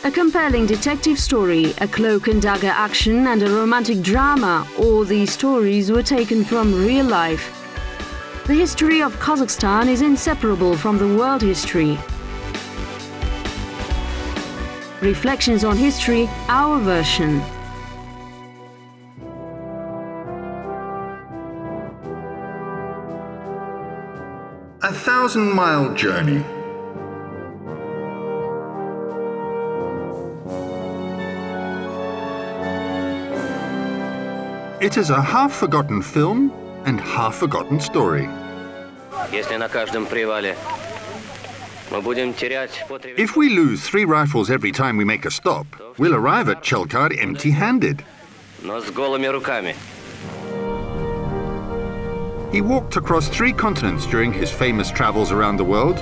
A compelling detective story, a cloak and dagger action, and a romantic drama, all these stories were taken from real life. The history of Kazakhstan is inseparable from the world history. Reflections on History, our version. A 1,000-mile journey. It is a half-forgotten film and half-forgotten story. If we lose 3 rifles every time we make a stop, we'll arrive at Chelkar empty-handed. He walked across 3 continents during his famous travels around the world.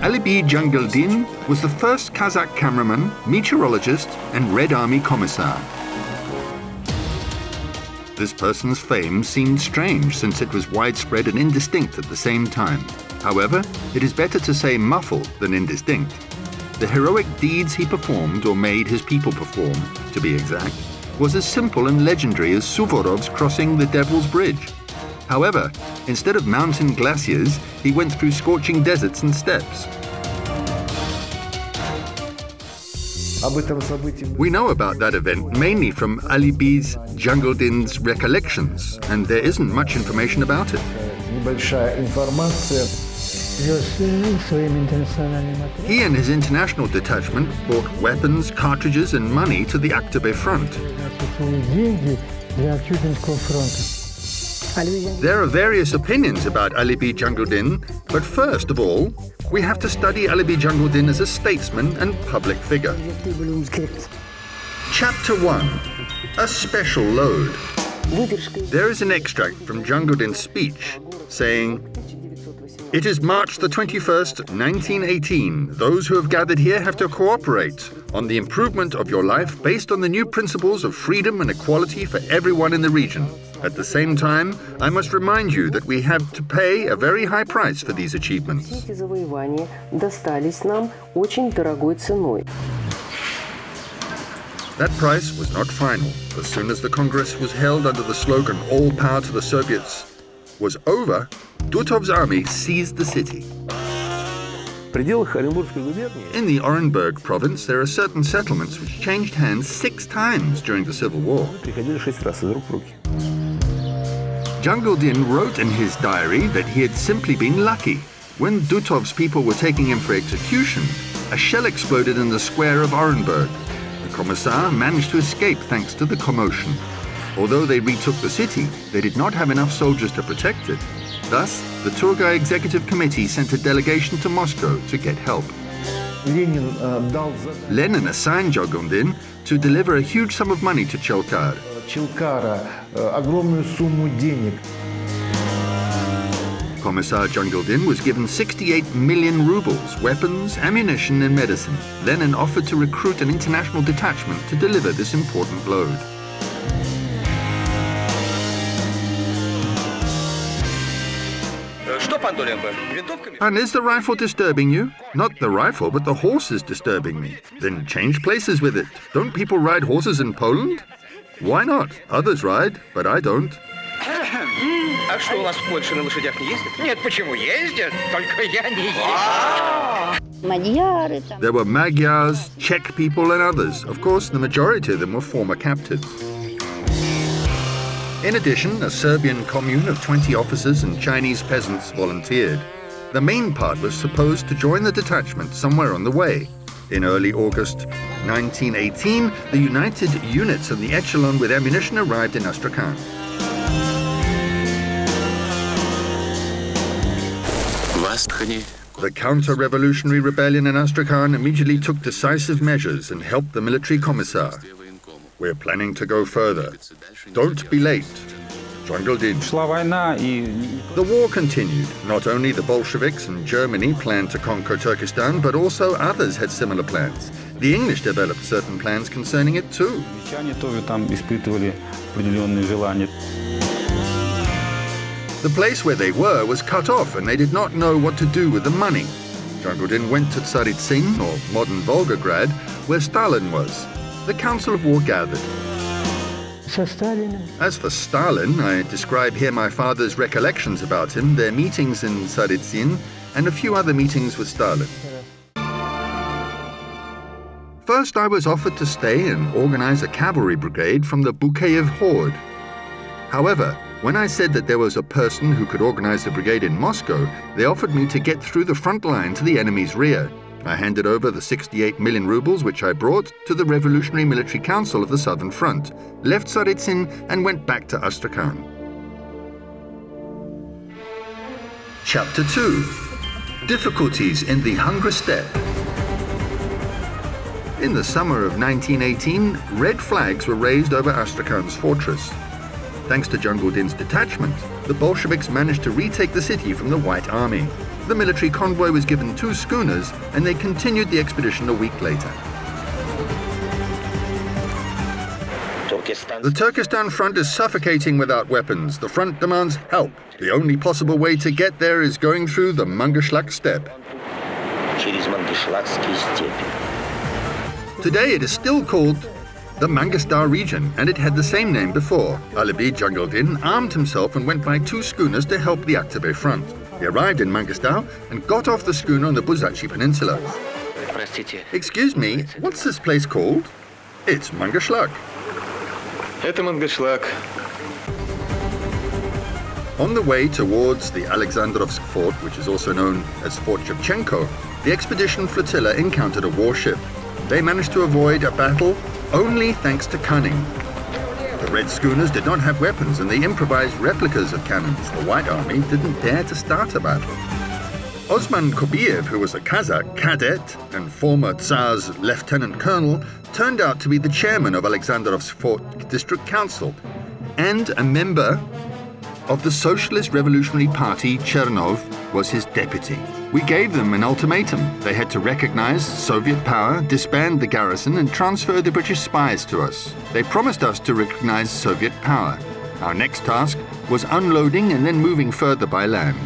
Alibi Dzhangildin was the first Kazakh cameraman, meteorologist, and Red Army commissar. This person's fame seemed strange since it was widespread and indistinct at the same time. However, it is better to say muffled than indistinct. The heroic deeds he performed, or made his people perform, to be exact, was as simple and legendary as Suvorov's crossing the Devil's Bridge. However, instead of mountain glaciers, he went through scorching deserts and steppes. We know about that event mainly from Alibi Dzhangildin.'s Recollections, and there isn't much information about it. He and his international detachment brought weapons, cartridges, and money to the Aktabe front. There are various opinions about Alibi Dzhangildin, but first of all, we have to study Alibi Dzhangildin as a statesman and public figure. Chapter 1. A Special Load. There is an extract from Dzhangildin's speech saying, "It is March the 21st, 1918. Those who have gathered here have to cooperate on the improvement of your life based on the new principles of freedom and equality for everyone in the region. At the same time, I must remind you that we have to pay a very high price for these achievements." That price was not final. As soon as the Congress was held under the slogan "All power to the Soviets" was over, Dutov's army seized the city. In the Orenburg province, there are certain settlements which changed hands 6 times during the Civil War. Dzhangildin wrote in his diary that he had simply been lucky. When Dutov's people were taking him for execution, a shell exploded in the square of Orenburg. The commissar managed to escape thanks to the commotion. Although they retook the city, they did not have enough soldiers to protect it. Thus, the Turgai Executive Committee sent a delegation to Moscow to get help. Lenin assigned Dzhangildin to deliver a huge sum of money to Chelkar. Commissar Dzhangildin was given 68 million rubles, weapons, ammunition, and medicine. Lenin offered to recruit an international detachment to deliver this important load. And is the rifle disturbing you? Not the rifle, but the horse is disturbing me. Then change places with it. Don't people ride horses in Poland? Why not? Others ride, but I don't. There were Magyars, Czech people, and others. Of course, the majority of them were former captives. In addition, a Serbian commune of 20 officers and Chinese peasants volunteered. The main part was supposed to join the detachment somewhere on the way. In early August 1918, the united units and the echelon with ammunition arrived in Astrakhan. The counter-revolutionary rebellion in Astrakhan immediately took decisive measures and helped the military commissar. We're planning to go further. Don't be late. Dzhangildin. The war continued. Not only the Bolsheviks and Germany planned to conquer Turkestan, but also others had similar plans. The English developed certain plans concerning it too. The place where they were was cut off and they did not know what to do with the money. Dzhangildin went to Tsaritsin, or modern Volgograd, where Stalin was. The Council of War gathered. As for Stalin, I describe here my father's recollections about him, their meetings in Tsaritsin, and a few other meetings with Stalin. First, I was offered to stay and organize a cavalry brigade from the Bukayev Horde. However, when I said that there was a person who could organize the brigade in Moscow, they offered me to get through the front line to the enemy's rear. I handed over the 68 million rubles which I brought to the Revolutionary Military Council of the Southern Front, left Tsaritsin and went back to Astrakhan. Chapter 2. Difficulties in the Hunger Steppe. In the summer of 1918, red flags were raised over Astrakhan's fortress. Thanks to Dzhangildin's detachment, the Bolsheviks managed to retake the city from the White Army. The military convoy was given 2 schooners, and they continued the expedition a week later. The Turkestan front is suffocating without weapons. The front demands help. The only possible way to get there is going through the Mangyshlak steppe. Today it is still called the Mangistar region, and it had the same name before. Alibi Dzhangildin armed himself and went by 2 schooners to help the Aktabe front. He arrived in Mangistar and got off the schooner on the Buzachi Peninsula. Excuse me, what's this place called? It's Mangyshlak. Это Mangyshlak. On the way towards the Alexandrovsk fort, which is also known as Fort Shevchenko, the expedition flotilla encountered a warship. They managed to avoid a battle only thanks to cunning. The red schooners did not have weapons, and they improvised replicas of cannons. The White Army didn't dare to start a battle. Osman Kobiev, who was a Kazakh cadet and former Tsar's lieutenant colonel, turned out to be the chairman of Alexandrovsk Fort District Council and a member of the Socialist Revolutionary Party. Chernov was his deputy. We gave them an ultimatum. They had to recognize Soviet power, disband the garrison, and transfer the British spies to us. They promised us to recognize Soviet power. Our next task was unloading and then moving further by land.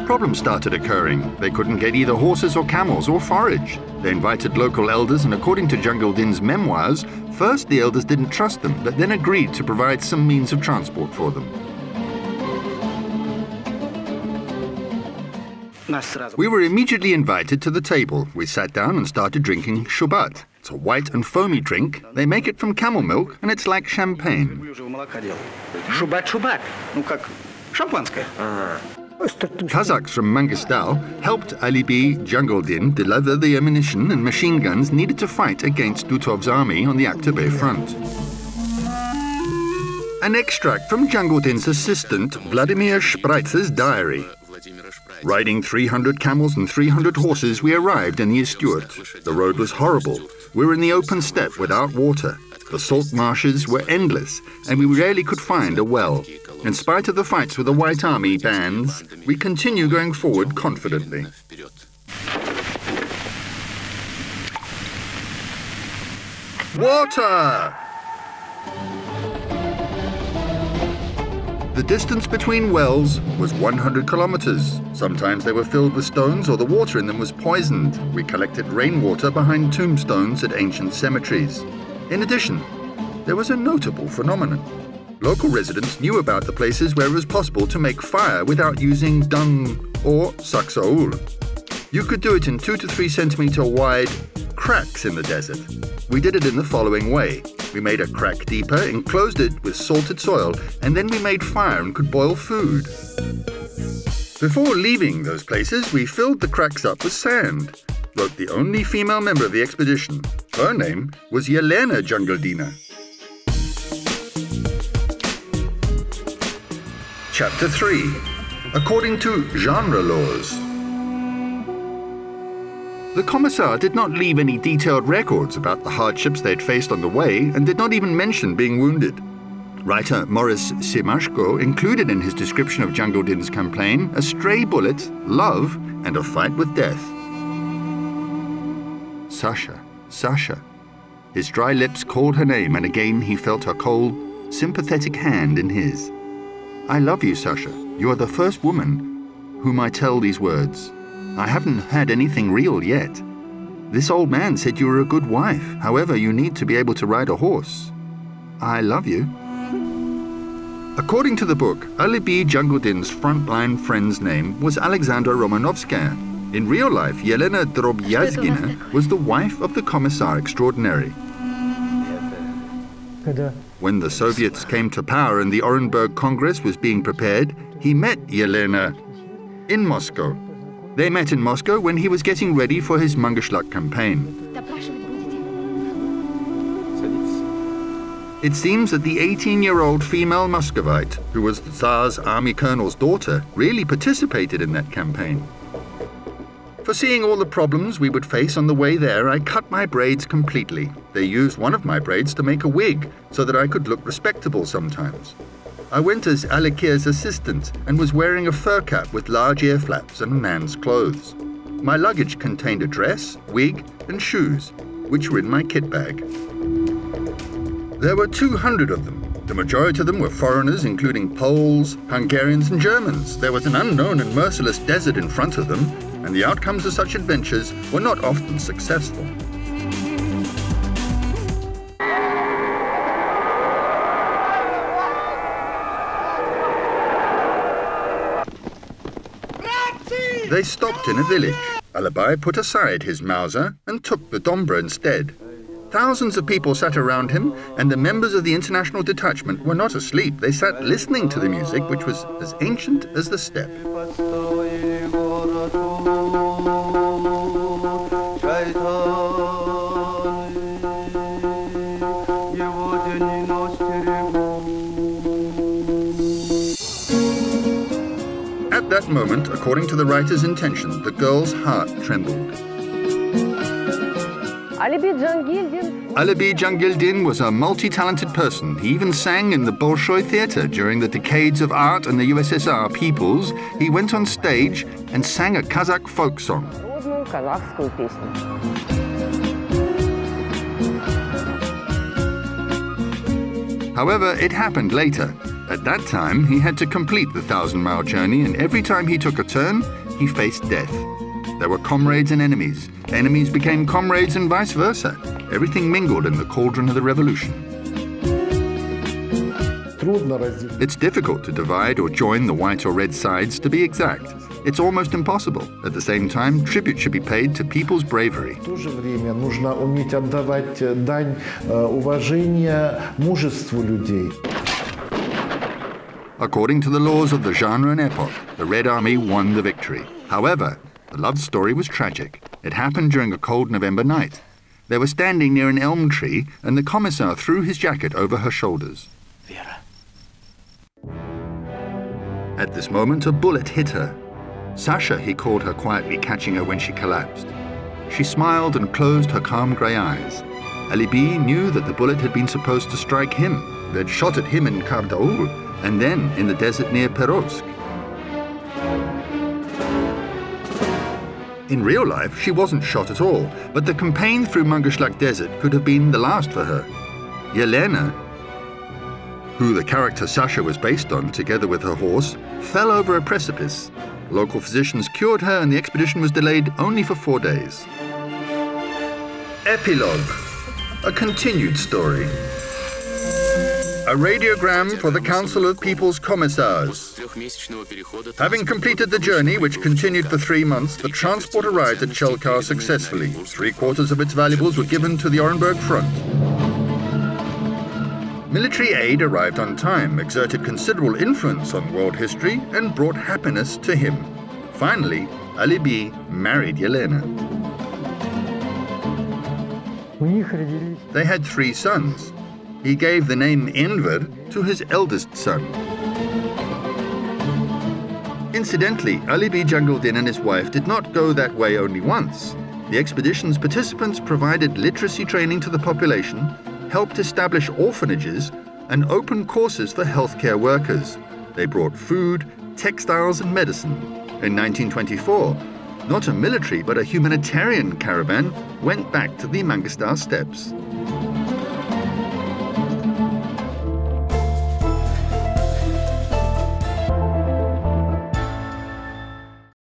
Problems started occurring. They couldn't get either horses or camels or forage. They invited local elders, and according to Dzhangildin's memoirs, first the elders didn't trust them, but then agreed to provide some means of transport for them. We were immediately invited to the table. We sat down and started drinking shubat. It's a white and foamy drink. They make it from camel milk, and it's like champagne. Kazakhs from Mangystar helped Alibi Dzhangildin deliver the ammunition and machine guns needed to fight against Dutov's army on the Aktabe front. An extract from Dzhangildin's assistant Vladimir Shpreitzer's diary. Riding 300 camels and 300 horses, we arrived in the Isturt. The road was horrible. We were in the open steppe without water. The salt marshes were endless, and we rarely could find a well. In spite of the fights with the White Army bands, we continue going forward confidently. Water! The distance between wells was 100 kilometers. Sometimes they were filled with stones or the water in them was poisoned. We collected rainwater behind tombstones at ancient cemeteries. In addition, there was a notable phenomenon. Local residents knew about the places where it was possible to make fire without using dung or saksaul. You could do it in 2 to 3 centimeter wide cracks in the desert. We did it in the following way. We made a crack deeper, enclosed it with salted soil, and then we made fire and could boil food. Before leaving those places, we filled the cracks up with sand, wrote the only female member of the expedition. Her name was Yelena Dzhangildina. Chapter 3. According to genre laws. The commissar did not leave any detailed records about the hardships they had faced on the way and did not even mention being wounded. Writer Maurice Semashko included in his description of Dzhangildin's campaign a stray bullet, love, and a fight with death. Sasha, Sasha. His dry lips called her name, and again he felt her cold, sympathetic hand in his. I love you, Sasha. You are the first woman whom I tell these words. I haven't had anything real yet. This old man said you were a good wife. However, you need to be able to ride a horse. I love you. According to the book, Alibi Dzhangildin's frontline friend's name was Alexandra Romanovskaya. In real life, Yelena Drobyazgina was the wife of the commissar extraordinary. When the Soviets came to power and the Orenburg Congress was being prepared, he met Yelena in Moscow. They met in Moscow when he was getting ready for his Mangoshlak campaign. It seems that the 18-year-old female Muscovite, who was the Tsar's army colonel's daughter, really participated in that campaign. Foreseeing all the problems we would face on the way there, I cut my braids completely. They used one of my braids to make a wig so that I could look respectable sometimes. I went as Alikir's assistant and was wearing a fur cap with large ear flaps and man's clothes. My luggage contained a dress, wig, and shoes, which were in my kit bag. There were 200 of them. The majority of them were foreigners, including Poles, Hungarians, and Germans. There was an unknown and merciless desert in front of them, and the outcomes of such adventures were not often successful. They stopped in a village. Alibi put aside his Mauser and took the Dombra instead. Thousands of people sat around him, and the members of the international detachment were not asleep. They sat listening to the music, which was as ancient as the steppe. At that moment, according to the writer's intention, the girl's heart trembled. Alibi Dzhangildin was a multi-talented person. He even sang in the Bolshoi Theatre during the decades of art and the USSR peoples. He went on stage and sang a Kazakh folk song. However, it happened later. At that time, he had to complete the 1,000-mile journey, and every time he took a turn, he faced death. There were comrades and enemies. Enemies became comrades and vice versa. Everything mingled in the cauldron of the revolution. It's difficult to divide or join the white or red sides, to be exact. It's almost impossible. At the same time, tribute should be paid to people's bravery. According to the laws of the genre and epoch, the Red Army won the victory. However, the love story was tragic. It happened during a cold November night. They were standing near an elm tree, and the commissar threw his jacket over her shoulders. At this moment, a bullet hit her. Sasha, he called her, quietly catching her when she collapsed. She smiled and closed her calm grey eyes. Alibi knew that the bullet had been supposed to strike him. They'd shot at him in Kardaul, and then in the desert near Perovsk. In real life, she wasn't shot at all, but the campaign through Mangoshlak Desert could have been the last for her. Yelena, who the character Sasha was based on, together with her horse, fell over a precipice. Local physicians cured her, and the expedition was delayed only for 4 days. Epilogue. A continued story. A radiogram for the Council of People's Commissars. Having completed the journey, which continued for 3 months, the transport arrived at Chelkar successfully. 3/4 of its valuables were given to the Orenburg front. Military aid arrived on time, exerted considerable influence on world history, and brought happiness to him. Finally, Alibi married Yelena. They had 3 sons. He gave the name Enver to his eldest son. Incidentally, Alibi Dzhangildin and his wife did not go that way only once. The expedition's participants provided literacy training to the population, helped establish orphanages, and opened courses for healthcare workers. They brought food, textiles, and medicine. In 1924, not a military but a humanitarian caravan went back to the Mangostar steppes.